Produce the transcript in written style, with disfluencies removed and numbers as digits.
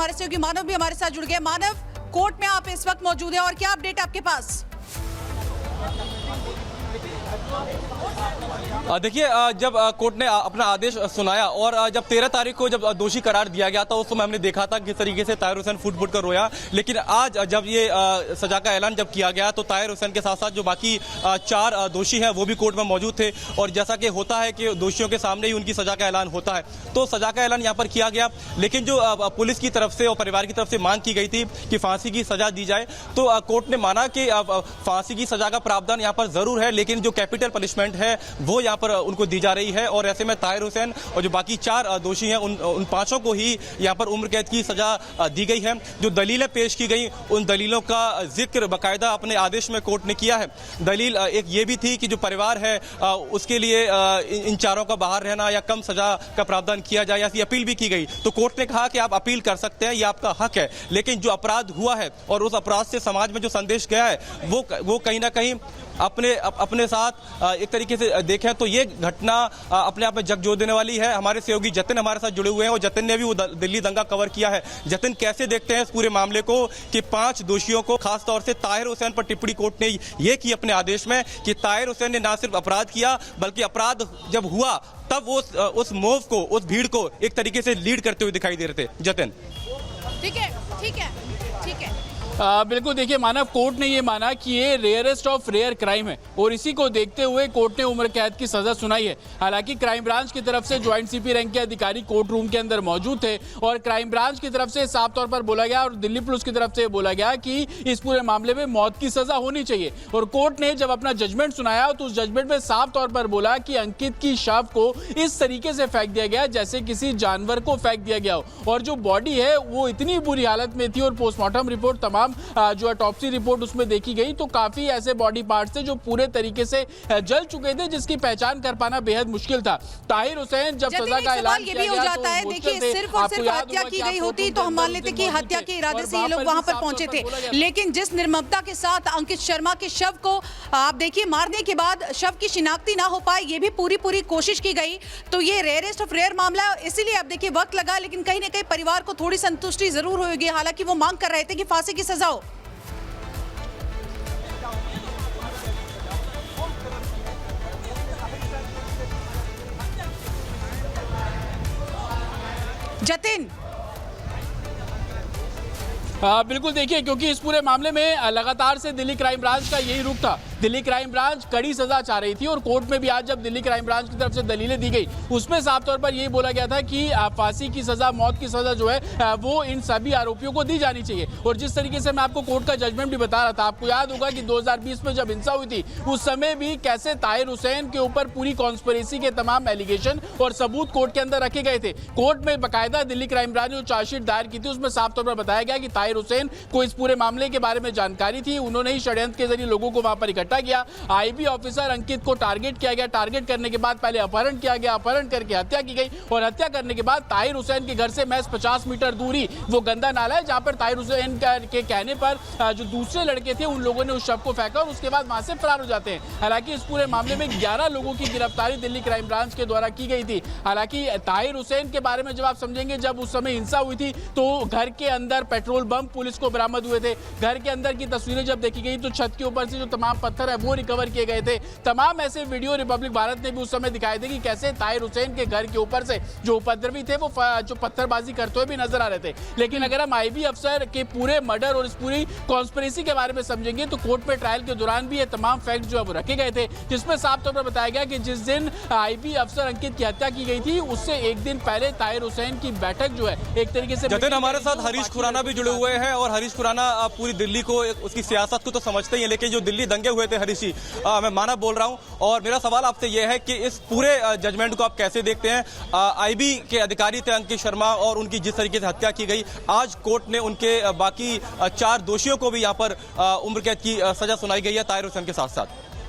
हमारे सहयोगी मानव भी हमारे साथ जुड़ गए। मानव, कोर्ट में आप इस वक्त मौजूद हैं और क्या अपडेट आपके पास? देखिए, जब कोर्ट ने अपना आदेश सुनाया और जब 13 तारीख को जब दोषी करार दिया गया था, उस समय हमने देखा था किस तरीके से ताहिर हुसैन फुट कर रोया। लेकिन आज जब ये सजा का ऐलान जब किया गया तो ताहिर हुसैन के साथ साथ जो बाकी 4 दोषी हैं वो भी कोर्ट में मौजूद थे। और जैसा कि होता है कि दोषियों के सामने ही उनकी सजा का ऐलान होता है, तो सजा का ऐलान यहाँ पर किया गया। लेकिन जो पुलिस की तरफ से और परिवार की तरफ से मांग की गई थी कि फांसी की सजा दी जाए, तो कोर्ट ने माना कि फांसी की सजा का प्रावधान यहाँ पर जरूर है, लेकिन जो कैपिटल पनिशमेंट है वो यहाँ पर उनको दी जा रही है। और ऐसे में ताहिर हुसैन और जो बाकी 4 दोषी हैं उन 5 को ही यहाँ पर उम्र कैद की सजा दी गई है। जो दलीलें पेश की गई, उन दलीलों का जिक्र बाकायदा अपने आदेश में कोर्ट ने किया है। दलील एक ये भी थी कि जो परिवार है उसके लिए इन 4 का बाहर रहना या कम सजा का प्रावधान किया जाए, ऐसी अपील भी की गई। तो कोर्ट ने कहा कि आप अपील कर सकते हैं, ये आपका हक है, लेकिन जो अपराध हुआ है और उस अपराध से समाज में जो संदेश गया है वो कहीं ना कहीं अपने साथ एक तरीके से देखें तो ये घटना अपने आप में झकझोर देने वाली है। हमारे सहयोगी जतिन हमारे साथ जुड़े हुए हैं और जतिन ने भी वो दिल्ली दंगा कवर किया है। जतिन, कैसे देखते हैं इस पूरे मामले को कि 5 दोषियों को, खासतौर से ताहिर हुसैन पर टिप्पणी कोर्ट ने ये की अपने आदेश में कि ताहिर हुसैन ने न सिर्फ अपराध किया बल्कि अपराध जब हुआ तब उस मोव को, उस भीड़ को एक तरीके से लीड करते हुए दिखाई दे रहे थे। जतिन, ठीक है। बिल्कुल, देखिए मानव, कोर्ट ने ये माना कि ये रेयरेस्ट ऑफ रेयर क्राइम है और इसी को देखते हुए कोर्ट ने उम्र कैद की सजा सुनाई है। हालांकि क्राइम ब्रांच की तरफ से ज्वाइंट सीपी रैंक के अधिकारी कोर्ट रूम के अंदर मौजूद थे और क्राइम ब्रांच की तरफ से साफ तौर पर बोला गया और दिल्ली पुलिस की तरफ से बोला गया कि इस पूरे मामले में मौत की सजा होनी चाहिए। और कोर्ट ने जब अपना जजमेंट सुनाया तो उस जजमेंट में साफ तौर पर बोला कि अंकित की शव को इस तरीके से फेंक दिया गया जैसे किसी जानवर को फेंक दिया गया हो, और जो बॉडी है वो इतनी बुरी हालत में थी और पोस्टमार्टम रिपोर्ट, तमाम जो ऑटोप्सी रिपोर्ट उसमें देखी गई तो काफी ऐसे बॉडी पार्ट्स थे जो पूरे तरीके से जल चुके थे, जिसकी पहचान कर पाना बेहद मुश्किल था। ताहिर हुसैन जब सजा का ऐलान किया गया जाता है, देखिए सिर्फ और सिर्फ हत्या की गई होती तो हम मान लेते कि हत्या के इरादे से ये लोग वहां पर पहुंचे थे, लेकिन जिस निर्ममता के साथ अंकित शर्मा के शव को आप देखिए मारने के बाद शव की शिनाख्ती ना हो पाए, ये भी पूरी कोशिश की गई। तो ये रेयरेस्ट ऑफ रेयर मामला, इसीलिए अब देखिए वक्त लगा, लेकिन कहीं ना कहीं परिवार को थोड़ी संतुष्टि जरूर होगी। हालांकि वो मांग कर रहे थे कि फांसी की सजा हो। जतिन, बिल्कुल, देखिए क्योंकि इस पूरे मामले में लगातार से दिल्ली क्राइम ब्रांच का यही रुख था। दिल्ली क्राइम ब्रांच कड़ी सजा चाह रही थी और कोर्ट में भी आज जब दिल्ली क्राइम ब्रांच की तरफ से दलीलें दी गई उसमें साफ तौर पर यही बोला गया था कि फांसी की सजा, मौत की सजा जो है वो इन सभी आरोपियों को दी जानी चाहिए। और जिस तरीके से मैं आपको कोर्ट का जजमेंट भी बता रहा था, आपको याद होगा कि 2020 में जब हिंसा हुई थी उस समय भी कैसे ताहिर हुसैन के ऊपर पूरी कॉन्स्पिरेसी के तमाम एलिगेशन और सबूत कोर्ट के अंदर रखे गए थे। कोर्ट में बाकायदा दिल्ली क्राइम ब्रांच ने जो चार्जशीट दायर की थी उसमें साफ तौर पर बताया गया कि ताहिर हुसैन को इस पूरे मामले के बारे में जानकारी थी, उन्होंने ही षड्यंत्र के जरिए लोगों को वहां पर इकट्ठा किया। आईबी ऑफिसर अंकित को टारगेट किया गया, टारगेट करने के बाद पहले अपहरण किया गया, अपहरण करके हत्या की गई और हत्या करने के बाद ताहिर हुसैन के घर से महज 50 मीटर दूरी वो गंदा नाला है जहां पर ताहिर हुसैन के कहने पर जो दूसरे लड़के थे उन लोगों ने उस शव को फेंका और उसके बाद वहां से फरार हो जाते हैं। हालांकि इस पूरे मामले में 11 लोगों की गिरफ्तारी दिल्ली क्राइम ब्रांच के द्वारा की गई थी। हालांकि ताहिर हुसैन के बारे में जब आप समझेंगे, जब उस समय हिंसा हुई थी तो घर के अंदर पेट्रोल बम पुलिस को बरामद हुए थे। घर के अंदर की तस्वीरें जब देखी गई तो छत के ऊपर से जो तमाम पत्थर है वो रिकवर किए गए थे। तमाम ऐसे वीडियो रिपब्लिक भारत ने भी उस समय दिखाए थे कि कैसे ताहिर हुसैन के घर के ऊपर से जो उपद्रवी थे वो जो पत्थरबाजी करते हुए भी नजर आ रहे थे। लेकिन अगर हम आईबी अफसर के पूरे मर्डर और इस पूरी कॉन्स्पिरेसी के बारे में समझेंगे तो कोर्ट में ट्रायल के दौरान भी ये तमाम फैक्ट जो है वो रखे गए थे, जिसमें साफ तौर पर बताया गया कि जिस दिन आईबी अफसर अंकित की हत्या की गई थी उससे एक दिन पहले ताहिर हुसैन की बैठक जो है एक तरीके से। जतिन, हमारे साथ हरीश खुराना भी जुड़े हुए हैं और हरीश खुराना पूरी दिल्ली को, उसकी सियासत को तो समझते ही हैं, लेकिन जो दिल्ली दंगे हुए थे हरीश जी, मैं मानव बोल रहा हूं और मेरा सवाल आपसे यह है कि इस पूरे जजमेंट को आप कैसे देखते हैं? आईबी के अधिकारी थे अंकित शर्मा और उनकी जिस तरीके से हत्या की गई, आज कोर्ट ने उनके बाकी 4 दोषियों को भी यहां पर उम्र कैद की सजा सुनाई गई है ताहिर हुसैन के साथ साथ।